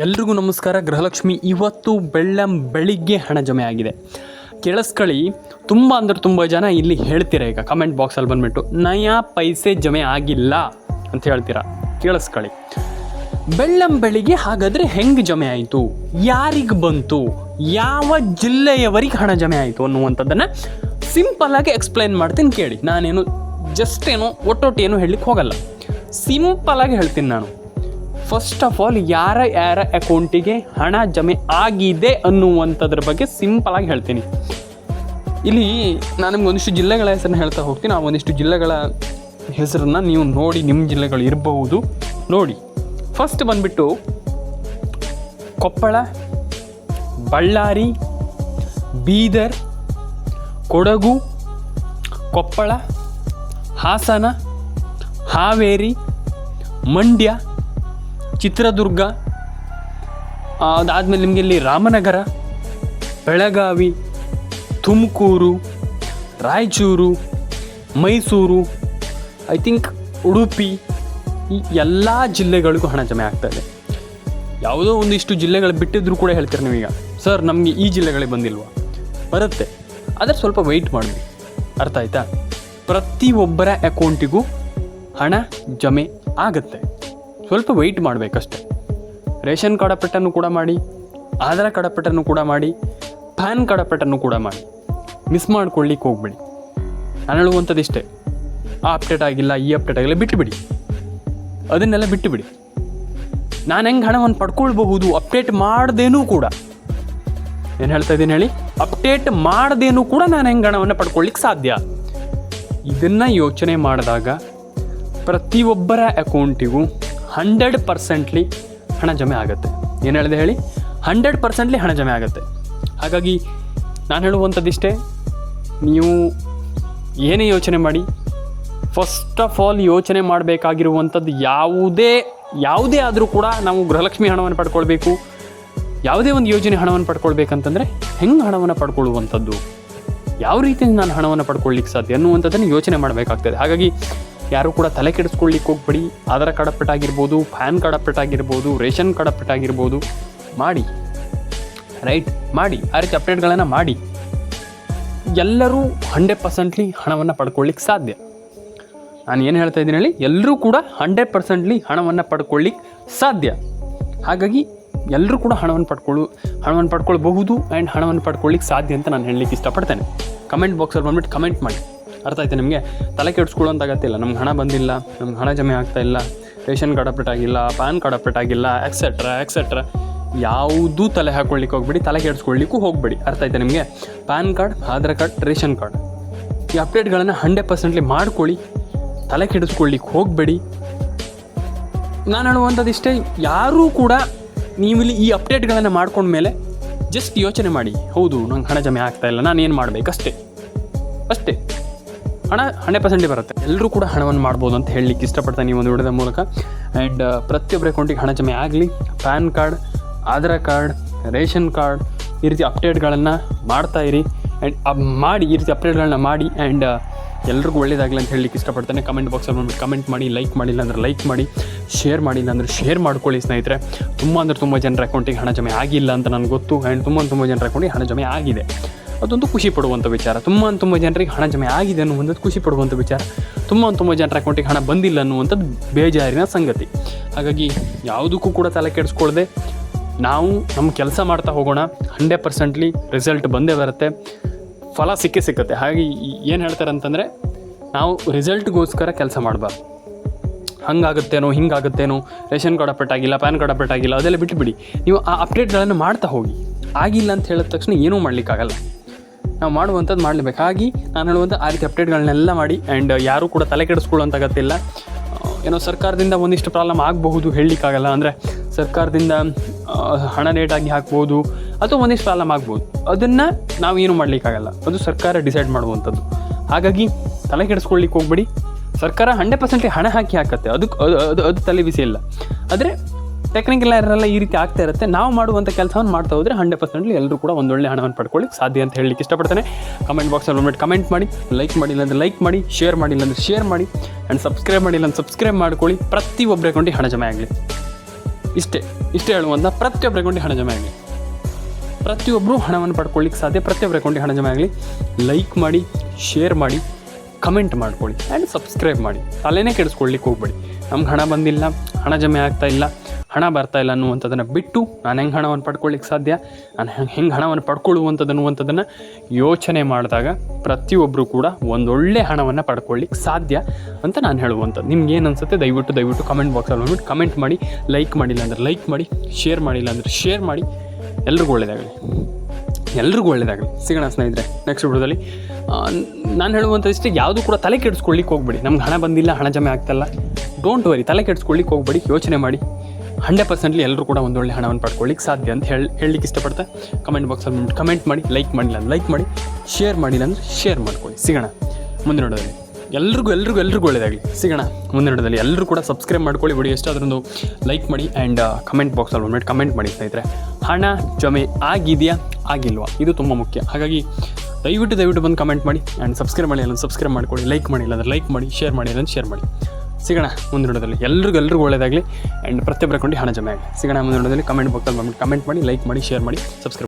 ಎಲ್ರಿಗೂ ನಮಸ್ಕಾರ. ಗೃಹಲಕ್ಷ್ಮಿ ಇವತ್ತು ಬೆಳಿಗ್ಗೆ ಹಣ ಜಮೆ ಆಗಿದೆ. ಕೇಳಿಸ್ಕೊಳ್ಳಿ, ತುಂಬ ಜನ ಇಲ್ಲಿ ಹೇಳ್ತೀರಾ, ಈಗ ಕಮೆಂಟ್ ಬಾಕ್ಸಲ್ಲಿ ಬಂದುಬಿಟ್ಟು ನಯಾ ಪೈಸೆ ಜಮೆ ಆಗಿಲ್ಲ ಅಂತ ಹೇಳ್ತೀರಾ. ಕೇಳಿಸ್ಕೊಳ್ಳಿ, ಬೆಳಿಗ್ಗೆ ಹಾಗಾದರೆ ಹೆಂಗೆ ಜಮೆ ಆಯಿತು, ಯಾರಿಗೆ ಬಂತು, ಯಾವ ಜಿಲ್ಲೆಯವರಿಗೆ ಹಣ ಜಮೆ ಆಯಿತು ಅನ್ನುವಂಥದ್ದನ್ನು ಸಿಂಪಲ್ಲಾಗಿ ಎಕ್ಸ್ಪ್ಲೈನ್ ಮಾಡ್ತೀನಿ ಕೇಳಿ. ನಾನೇನು ಜಸ್ಟ್ ಒಟ್ಟೊಟ್ಟು ಏನು ಹೇಳಲಿಕ್ಕೆ ಹೋಗಲ್ಲ, ಸಿಂಪಲ್ಲಾಗಿ ಹೇಳ್ತೀನಿ ನಾನು. ಫಸ್ಟ್ ಆಫ್ ಆಲ್ ಯಾರ ಅಕೌಂಟಿಗೆ ಹಣ ಜಮೆ ಆಗಿದೆ ಅನ್ನುವಂಥದ್ರ ಬಗ್ಗೆ ಸಿಂಪಲಾಗಿ ಹೇಳ್ತೀನಿ. ಇಲ್ಲಿ ನಾನು ನಿಮ್ಗೆ ಒಂದಿಷ್ಟು ಜಿಲ್ಲೆಗಳ ಹೆಸರನ್ನ ಹೇಳ್ತಾ ಹೋಗ್ತೀನಿ. ಆ ಒಂದಿಷ್ಟು ಜಿಲ್ಲೆಗಳ ಹೆಸರನ್ನು ನೀವು ನೋಡಿ, ನಿಮ್ಮ ಜಿಲ್ಲೆಗಳು ಇರಬಹುದು ನೋಡಿ. ಫಸ್ಟ್ ಬಂದುಬಿಟ್ಟು ಕೊಪ್ಪಳ, ಬಳ್ಳಾರಿ, ಬೀದರ್, ಕೊಡಗು, ಕೊಪ್ಪಳ, ಹಾಸನ, ಹಾವೇರಿ, ಮಂಡ್ಯ, ಚಿತ್ರದುರ್ಗ, ಅದಾದಮೇಲೆ ನಿಮಗೆ ಇಲ್ಲಿ ರಾಮನಗರ, ಬೆಳಗಾವಿ, ತುಮಕೂರು, ರಾಯಚೂರು, ಮೈಸೂರು, ಐ ಥಿಂಕ್ ಉಡುಪಿ, ಈ ಎಲ್ಲ ಜಿಲ್ಲೆಗಳಿಗೂ ಹಣ ಜಮೆ ಆಗ್ತಾಯಿದೆ. ಯಾವುದೋ ಒಂದಿಷ್ಟು ಜಿಲ್ಲೆಗಳು ಬಿಟ್ಟಿದ್ರು ಕೂಡ ಹೇಳ್ತೀರಿ ನೀವೀಗ, ಸರ್ ನಮಗೆ ಈ ಜಿಲ್ಲೆಗಳಿಗೆ ಬಂದಿಲ್ವಾ? ಬರುತ್ತೆ, ಆದರೆ ಸ್ವಲ್ಪ ವೆಯ್ಟ್ ಮಾಡಬೇಕು. ಅರ್ಥ ಆಯ್ತಾ? ಪ್ರತಿಯೊಬ್ಬರ ಅಕೌಂಟಿಗೂ ಹಣ ಜಮೆ ಆಗುತ್ತೆ, ಸ್ವಲ್ಪ ವೆಯ್ಟ್ ಮಾಡಬೇಕಷ್ಟೆ. ರೇಷನ್ ಕಾರ್ಡ್ ಅಪ್ಡೇಟನ್ನು ಕೂಡ ಮಾಡಿ, ಆಧಾರ್ ಕಾರ್ಡ್ ಅಪ್ಡೇಟನ್ನು ಕೂಡ ಮಾಡಿ, ಪ್ಯಾನ್ ಕಾರ್ಡ್ ಅಪ್ಡೇಟನ್ನು ಕೂಡ ಮಾಡಿ. ಮಿಸ್ ಮಾಡ್ಕೊಳ್ಳಿಕ್ಕೆ ಹೋಗ್ಬೇಡಿ. ನಾನು ಹೇಳುವಂಥದ್ದು ಇಷ್ಟೇ, ಆ ಅಪ್ಡೇಟ್ ಆಗಿಲ್ಲ, ಈ ಅಪ್ಡೇಟ್ ಆಗಿಲ್ಲ, ಬಿಟ್ಟುಬಿಡಿ, ಅದನ್ನೆಲ್ಲ ಬಿಟ್ಟುಬಿಡಿ. ನಾನು ಹೆಂಗೆ ಹಣವನ್ನು ಪಡ್ಕೊಳ್ಬಹುದು ಅಪ್ಡೇಟ್ ಮಾಡ್ದೇನೂ ಕೂಡ? ಏನು ಹೇಳ್ತಾ ಇದ್ದೀನಿ ಹೇಳಿ? ಅಪ್ಡೇಟ್ ಮಾಡ್ದೇನೂ ಕೂಡ ನಾನು ಹೆಂಗೆ ಹಣವನ್ನು ಪಡ್ಕೊಳ್ಳಿಕ್ಕೆ ಸಾಧ್ಯ? ಇದನ್ನು ಯೋಚನೆ ಮಾಡಿದಾಗ ಪ್ರತಿಯೊಬ್ಬರ ಅಕೌಂಟಿಗೂ 100% ಹಣ ಜಮೆ ಆಗುತ್ತೆ. ಏನು ಹೇಳಿದೆ ಹೇಳಿ? 100% ಹಣ ಜಮೆ ಆಗುತ್ತೆ. ಹಾಗಾಗಿ ನಾನು ಹೇಳುವಂಥದ್ದಿಷ್ಟೇ, ನೀವು ಏನೇ ಯೋಚನೆ ಮಾಡಿ, ಫಸ್ಟ್ ಆಫ್ ಆಲ್ ಯೋಚನೆ ಮಾಡಬೇಕಾಗಿರುವಂಥದ್ದು ಯಾವುದೇ ಆದರೂ ಕೂಡ ನಾವು ಗೃಹಲಕ್ಷ್ಮಿ ಹಣವನ್ನು ಪಡ್ಕೊಳ್ಬೇಕು, ಯಾವುದೇ ಒಂದು ಯೋಜನೆ ಹಣವನ್ನು ಪಡ್ಕೊಳ್ಬೇಕಂತಂದರೆ ಹೆಂಗೆ ಹಣವನ್ನು ಪಡ್ಕೊಳ್ಳುವಂಥದ್ದು, ಯಾವ ರೀತಿಯಿಂದ ನಾನು ಹಣವನ್ನು ಪಡ್ಕೊಳ್ಳಿಕ್ಕೆ ಸಾಧ್ಯ ಅನ್ನುವಂಥದ್ದನ್ನು ಯೋಚನೆ ಮಾಡಬೇಕಾಗ್ತದೆ. ಹಾಗಾಗಿ ಯಾರು ಕೂಡ ತಲೆ ಕೆಡಿಸ್ಕೊಳ್ಳಿಕ್ಕೆ ಹೋಗ್ಬೇಡಿ. ಆಧಾರ್ ಕಾರ್ಡ್ ಅಪ್ಡೇಟ್ ಆಗಿರ್ಬೋದು, ಪ್ಯಾನ್ ಕಾರ್ಡ್ ಅಪ್ಡೇಟ್ ಆಗಿರ್ಬೋದು, ರೇಷನ್ ಕಾರ್ಡ್ ಅಪ್ಡೇಟ್ ಆಗಿರ್ಬೋದು, ಮಾಡಿ, ರೈಟ್ ಮಾಡಿ, ಆ ರೀತಿ ಅಪ್ಡೇಟ್ಗಳನ್ನು ಮಾಡಿ. ಎಲ್ಲರೂ 100% ಹಣವನ್ನು ಪಡ್ಕೊಳ್ಳಿಕ್ಕೆ ಸಾಧ್ಯ. ನಾನು ಏನು ಹೇಳ್ತಾ ಇದ್ದೀನಿ ಹೇಳಿ? ಎಲ್ಲರೂ ಕೂಡ 100% ಹಣವನ್ನು ಪಡ್ಕೊಳ್ಳಿಕ್ಕೆ ಸಾಧ್ಯ. ಹಾಗಾಗಿ ಎಲ್ಲರೂ ಕೂಡ ಹಣವನ್ನು ಪಡ್ಕೊಳ್ಬಹುದು ಆ್ಯಂಡ್ ಹಣವನ್ನು ಪಡ್ಕೊಳ್ಳಿಕ್ಕೆ ಸಾಧ್ಯ ಅಂತ ನಾನು ಹೇಳಲಿಕ್ಕೆ ಇಷ್ಟಪಡ್ತೇನೆ. ಕಮೆಂಟ್ ಬಾಕ್ಸಲ್ಲಿ ಬಂದುಬಿಟ್ಟು ಕಮೆಂಟ್ ಮಾಡಿ. ಅರ್ಥ ಆಯ್ತು ನಿಮಗೆ? ತಲೆ ಕೆಡಿಸ್ಕೊಳ್ಳೋಂಥ ಅಗತ್ಯ ಇಲ್ಲ. ನಮ್ಗೆ ಹಣ ಬಂದಿಲ್ಲ, ನಮ್ಗೆ ಹಣ ಜಮೆ ಆಗ್ತಾ ಇಲ್ಲ, ರೇಷನ್ ಕಾರ್ಡ್ ಅಪ್ಡೇಟ್ ಆಗಿಲ್ಲ, ಪ್ಯಾನ್ ಕಾರ್ಡ್ ಅಪ್ಡೇಟ್ ಆಗಿಲ್ಲ, ಎಕ್ಸೆಟ್ರಾ ಯಾವುದೂ ತಲೆ ಹಾಕ್ಕೊಳ್ಳಿಕ್ಕೆ ಹೋಗ್ಬೇಡಿ, ತಲೆ ಕೆಡಿಸ್ಕೊಳ್ಳಿಕ್ಕೂ ಹೋಗಬೇಡಿ. ಅರ್ಥ ಆಯ್ತಾ ನಿಮಗೆ? PAN card, Aadhaar card, ration card ಈ ಅಪ್ಡೇಟ್ಗಳನ್ನು 100% ಮಾಡ್ಕೊಳ್ಳಿ, ತಲೆ ಕೆಡಿಸ್ಕೊಳ್ಳಿಕ್ಕೆ ಹೋಗಬೇಡಿ. ನಾನು ಹೇಳುವಂಥದ್ದು ಇಷ್ಟೇ, ಯಾರೂ ಕೂಡ ನೀವಿಲ್ಲಿ ಈ ಅಪ್ಡೇಟ್ಗಳನ್ನು ಮಾಡ್ಕೊಂಡ್ಮೇಲೆ ಜಸ್ಟ್ ಯೋಚನೆ ಮಾಡಿ, ಹೌದು ನಂಗೆ ಹಣ ಜಮೆ ಆಗ್ತಾಯಿಲ್ಲ, ನಾನು ಏನು ಮಾಡಬೇಕು, ಅಷ್ಟೇ. ಹಣ 100% ಬರುತ್ತೆ. ಎಲ್ಲರೂ ಕೂಡ ಹಣವನ್ನು ಮಾಡ್ಬೋದು ಅಂತ ಹೇಳಲಿಕ್ಕೆ ಇಷ್ಟಪಡ್ತಾನೆ ಈ ಒಂದು ವಿಡಿಯೋದ ಮೂಲಕ. ಆ್ಯಂಡ್ ಪ್ರತಿಯೊಬ್ಬರ ಅಕೌಂಟಿಗೆ ಹಣ ಜಮೆ ಆಗಲಿ. PAN card, Aadhaar card, ration card ಈ ರೀತಿ ಅಪ್ಡೇಟ್ಗಳನ್ನು ಮಾಡ್ತಾಯಿರಿ. ಆ್ಯಂಡ್ ಮಾಡಿ, ಈ ರೀತಿ ಅಪ್ಡೇಟ್ಗಳನ್ನ ಮಾಡಿ. ಆ್ಯಂಡ್ ಎಲ್ರಿಗೂ ಒಳ್ಳೇದಾಗಲಿ ಅಂತ ಹೇಳಲಿಕ್ಕೆ ಇಷ್ಟಪಡ್ತಾನೆ. ಕಮೆಂಟ್ ಬಾಕ್ಸಲ್ಲಿ ಬಂದುಬಿಟ್ಟು ಕಮೆಂಟ್ ಮಾಡಿ, ಲೈಕ್ ಮಾಡಿಲ್ಲ ಅಂದರೆ ಲೈಕ್ ಮಾಡಿ, ಶೇರ್ ಮಾಡಿಲ್ಲ ಅಂದರೆ ಶೇರ್ ಮಾಡ್ಕೊಳ್ಳಿ ಸ್ನೇಹಿತರೆ. ತುಂಬ ಜನರ ಅಕೌಂಟಿಗೆ ಹಣ ಜಮೆ ಆಗಿಲ್ಲ ಅಂತ ನನಗೆ ಗೊತ್ತು. ಆ್ಯಂಡ್ ತುಂಬ ಜನರ ಅಕೌಂಟಿಗೆ ಹಣ ಜಮೆ ಆಗಿದೆ. ಅದೊಂದು ಖುಷಿ ಪಡುವಂಥ ವಿಚಾರ. ತುಂಬ ಜನರಿಗೆ ಹಣ ಜಮೆ ಆಗಿದೆ ಅನ್ನುವಂಥದ್ದು ಖುಷಿ ಪಡುವಂಥ ವಿಚಾರ. ತುಂಬ ಜನರ ಅಕೌಂಟಿಗೆ ಹಣ ಬಂದಿಲ್ಲ ಅನ್ನುವಂಥದ್ದು ಬೇಜಾರಿನ ಸಂಗತಿ. ಹಾಗಾಗಿ ಯಾವುದಕ್ಕೂ ಕೂಡ ತಲೆ ಕೆಡಿಸ್ಕೊಳ್ಳದೆ ನಾವು ನಮ್ಮ ಕೆಲಸ ಮಾಡ್ತಾ ಹೋಗೋಣ. 100% ರಿಸಲ್ಟ್ ಬಂದೇ ಬರುತ್ತೆ, ಫಲ ಸಿಕ್ಕುತ್ತೆ. ಹಾಗೆ ಏನು ಹೇಳ್ತಾರೆ ಅಂತಂದರೆ, ನಾವು ರಿಸಲ್ಟ್ಗೋಸ್ಕರ ಕೆಲಸ ಮಾಡಬಾರ್ದು. ಹಂಗಾಗುತ್ತೇನೋ ಹಿಂಗಾಗುತ್ತೇನೋ, ರೇಷನ್ ಕಾರ್ಡ್ ಅಪ್ಡೇಟ್ ಆಗಿಲ್ಲ, ಪ್ಯಾನ್ ಕಾರ್ಡ್ ಅಪ್ಡೇಟ್ ಆಗಿಲ್ಲ, ಅದೆಲ್ಲ ಬಿಟ್ಟುಬಿಡಿ. ನೀವು ಆ ಅಪ್ಡೇಟ್ಗಳನ್ನು ಮಾಡ್ತಾ ಹೋಗಿ. ಆಗಿಲ್ಲ ಅಂತ ಹೇಳಿದ ತಕ್ಷಣ ಏನೂ ಮಾಡಲಿಕ್ಕಾಗಲ್ಲ. ನಾವು ಮಾಡುವಂಥದ್ದು ಮಾಡಲೇಬೇಕು. ಹಾಗೆ ನಾನು ಹೇಳುವಂಥ ಆ ರೀತಿ ಅಪ್ಡೇಟ್ಗಳನ್ನೆಲ್ಲ ಮಾಡಿ. ಆ್ಯಂಡ್ ಯಾರೂ ಕೂಡ ತಲೆ ಕೆಡಿಸ್ಕೊಳ್ಳೋಂಥ ಅಗತ್ಯ. ಏನೋ ಸರ್ಕಾರದಿಂದ ಒಂದಿಷ್ಟು ಪ್ರಾಬ್ಲಮ್ ಆಗಬಹುದು, ಹೇಳಲಿಕ್ಕಾಗಲ್ಲ. ಅಂದರೆ ಸರ್ಕಾರದಿಂದ ಹಣ ಲೇಟಾಗಿ ಹಾಕ್ಬೋದು, ಅಥವಾ ಒಂದಿಷ್ಟು ಪ್ರಾಬ್ಲಮ್ ಆಗ್ಬೋದು. ಅದನ್ನು ನಾವೇನು ಮಾಡಲಿಕ್ಕಾಗಲ್ಲ, ಅದು ಸರ್ಕಾರ ಡಿಸೈಡ್ ಮಾಡುವಂಥದ್ದು. ಹಾಗಾಗಿ ತಲೆ ಕೆಡಿಸ್ಕೊಳ್ಳಿಕ್ಕೆ ಹೋಗ್ಬೇಡಿ. ಸರ್ಕಾರ 100% ಹಣ ಹಾಕತ್ತೆ, ಅದು ತಲೆ ಬಿಸಿ ಇಲ್ಲ. ಆದರೆ ಟೆಕ್ನಿಕಲ್ ಎರರೆಲ್ಲ ಈ ರೀತಿ ಆಗ್ತಾ ಇರುತ್ತೆ. ನಾವು ಮಾಡುವಂಥ ಕೆಲಸವನ್ನು ಮಾಡ್ತಾ ಹೋದರೆ 100% ಎಲ್ಲರೂ ಕೂಡ ಒಂದೊಳ್ಳೆ ಹಣವನ್ನು ಪಡ್ಕೊಳ್ಳಿಕ್ಕೆ ಸಾಧ್ಯ ಅಂತ ಹೇಳಲಿಕ್ಕೆ ಇಷ್ಟಪಡ್ತೇನೆ. ಕಮೆಂಟ್ ಬಾಕ್ಸಲ್ಲಿ ಬಂದ್ಬಿಟ್ಟು ಕಮೆಂಟ್ ಮಾಡಿ, ಲೈಕ್ ಮಾಡಿಲ್ಲ ಅಂದರೆ ಲೈಕ್ ಮಾಡಿ, ಶೇರ್ ಮಾಡಿಲ್ಲ ಅಂದರೆ ಶೇರ್ ಮಾಡಿ, ಆ್ಯಂಡ್ ಸಬ್ಸ್ಕ್ರೈಬ್ ಮಾಡಿಲ್ಲ ಅಂದರೆ ಸಬ್ಸ್ಕ್ರೈಬ್ ಮಾಡ್ಕೊಳ್ಳಿ. ಪ್ರತಿಯೊಬ್ಬರ ಅಕೌಂಟಿಗೆ ಹಣ ಜಮೆ ಆಗಲಿ. ಇಷ್ಟೇ ಹೇಳುವಂಥ ಪ್ರತಿಯೊಬ್ಬರ ಅಕೌಂಟಿಗೆ ಹಣ ಜಮೆ ಆಗಲಿ. ಪ್ರತಿಯೊಬ್ಬರು ಹಣವನ್ನು ಪಡ್ಕೊಳ್ಳಿಕ್ಕೆ ಸಾಧ್ಯ. ಪ್ರತಿಯೊಬ್ಬರ ಅಕೌಂಟಿಗೆ ಹಣ ಜಮೆ ಆಗಲಿ. ಲೈಕ್ ಮಾಡಿ, ಶೇರ್ ಮಾಡಿ, ಕಮೆಂಟ್ ಮಾಡ್ಕೊಳ್ಳಿ ಆ್ಯಂಡ್ ಸಬ್ಸ್ಕ್ರೈಬ್ ಮಾಡಿ. ತಲೆನೇ ಕೆಡಿಸ್ಕೊಳ್ಳಿಕ್ಕೆ ಹೋಗ್ಬೇಡಿ. ನಮ್ಗೆ ಹಣ ಬಂದಿಲ್ಲ, ಹಣ ಜಮೆ ಆಗ್ತಾಯಿಲ್ಲ, ಹಣ ಬರ್ತಾಯಿಲ್ಲ ಅನ್ನುವಂಥದ್ದನ್ನು ಬಿಟ್ಟು ನಾನು ಹೆಂಗೆ ಹಣವನ್ನು ಪಡ್ಕೊಳ್ಳಿಕ್ಕೆ ಸಾಧ್ಯ, ನಾನು ಹೆಂಗೆ ಹಣವನ್ನು ಪಡ್ಕೊಳ್ಳುವಂಥದ್ದನ್ನು ಯೋಚನೆ ಮಾಡಿದಾಗ ಪ್ರತಿಯೊಬ್ಬರು ಕೂಡ ಒಂದೊಳ್ಳೆ ಹಣವನ್ನು ಪಡ್ಕೊಳ್ಳಿಕ್ಕೆ ಸಾಧ್ಯ ಅಂತ ನಾನು ಹೇಳುವಂಥದ್ದು. ನಿಮ್ಗೆ ಏನು ಅನಿಸುತ್ತೆ ದಯವಿಟ್ಟು ಕಮೆಂಟ್ ಬಾಕ್ಸಲ್ಲಿ ಬಂದ್ಬಿಟ್ಟು ಕಮೆಂಟ್ ಮಾಡಿ. ಲೈಕ್ ಮಾಡಿಲ್ಲ ಅಂದರೆ ಲೈಕ್ ಮಾಡಿ, ಶೇರ್ ಮಾಡಿಲ್ಲ ಅಂದರೆ ಶೇರ್ ಮಾಡಿ. ಎಲ್ರಿಗೂ ಒಳ್ಳೆಯದಾಗಲಿ. ಸಿಗೋಣ ಸ್ನೇಹಿತರೆ ನೆಕ್ಸ್ಟ್ ವಿಡಿಯೋದಲ್ಲಿ. ನಾನು ಹೇಳುವಂಥದ್ದು ಇಷ್ಟೇ, ಯಾವುದು ಕೂಡ ತಲೆ ಕೆಡಿಸ್ಕೊಳ್ಳಿಕ್ಕೆ ಹೋಗ್ಬೇಡಿ. ನಮ್ಗೆ ಹಣ ಬಂದಿಲ್ಲ, ಹಣ ಜಮೆ ಆಗ್ತಾಯಿಲ್ಲ, ಡೋಂಟ್ ವರಿ, ತಲೆ ಕೆಡಿಸ್ಕೊಳ್ಳಿಕ್ಕೆ ಹೋಗ್ಬೇಡಿ. ಯೋಚನೆ ಮಾಡಿ. 100% ಎಲ್ಲರೂ ಕೂಡ ಒಂದೊಳ್ಳೆ ಹಣವನ್ನು ಪಡ್ಕೊಳ್ಳಿಕ್ಕೆ ಸಾಧ್ಯ ಅಂತ ಹೇಳಲಿಕ್ಕೆ ಇಷ್ಟಪಡ್ತಾ ಕಮೆಂಟ್ ಬಾಕ್ಸಲ್ಲಿ ಕಮೆಂಟ್ ಮಾಡಿ. ಲೈಕ್ ಮಾಡಿಲ್ಲ ಅಂದರೆ ಲೈಕ್ ಮಾಡಿ, ಶೇರ್ ಮಾಡಿಲ್ಲ ಅಂದರೆ ಶೇರ್ ಮಾಡ್ಕೊಳ್ಳಿ. ಸಿಗೋಣ ಮುಂದಿನ ವಿಡಿಯೋದಲ್ಲಿ. ಎಲ್ರಿಗೂ ಒಳ್ಳೆಯದಾಗಲಿ. ಸಿಗೋಣ ಮುಂದಿನ ವಿಡಿಯೋದಲ್ಲಿ. ಎಲ್ಲರೂ ಕೂಡ ಸಬ್ಸ್ಕ್ರೈಬ್ ಮಾಡ್ಕೊಳ್ಳಿ. ವಿಡಿಯೋ ಎಷ್ಟಾದ್ರೂ ಲೈಕ್ ಮಾಡಿ ಆ್ಯಂಡ್ ಕಮೆಂಟ್ ಬಾಕ್ಸಲ್ಲಿ ಬಂದ್ಬಿಟ್ಟು ಕಮೆಂಟ್ ಮಾಡಿ ಸ್ನೇಹಿತರೆ. ಹಣ ಜಮೆ ಆಗಿದೆಯಾ ಆಗಿಲ್ವಾ, ಇದು ತುಂಬ ಮುಖ್ಯ. ಹಾಗಾಗಿ ದಯವಿಟ್ಟು ಬಂದು ಕಮೆಂಟ್ ಮಾಡಿ ಆ್ಯಂಡ್ ಸಬ್ಸ್ಕ್ರೈಬ್ ಮಾಡಿ ಇಲ್ಲ ಸಬ್ಸ್ಕ್ರೈಬ್ ಮಾಡ್ಕೊಳ್ಳಿ. ಲೈಕ್ ಮಾಡಿಲ್ಲ ಅಂದರೆ ಲೈಕ್ ಮಾಡಿ, ಶೇರ್ ಮಾಡಿ ಇಲ್ಲ ಶೇರ್ ಮಾಡಿ. ಸಿಗೋಣ ಮುಂದಿನ ವಿಡಿಯೋದಲ್ಲಿ. ಎಲ್ರಿಗೂ ಒಳ್ಳೆಯದಾಗಲಿ ಆ್ಯಂಡ್ ಪ್ರತಿಯೊಬ್ಬರ ಅಕೌಂಟಿಗೆ ಹಣ ಜಮೆ ಆಗಲಿ. ಸಿಗೋಣ ಮುಂದಿನ ವಿಡಿಯೋದಲ್ಲಿ. ಕಮೆಂಟ್ ಬಾಕ್ಸಲ್ಲಿ ಬಂದ್ಬಿಟ್ಟು ಕಮೆಂಟ್ ಮಾಡಿ, ಲೈಕ್ ಮಾಡಿ, ಶೇರ್ ಮಾಡಿ, ಸಬ್ಸ್ಕ್ರೈಬ್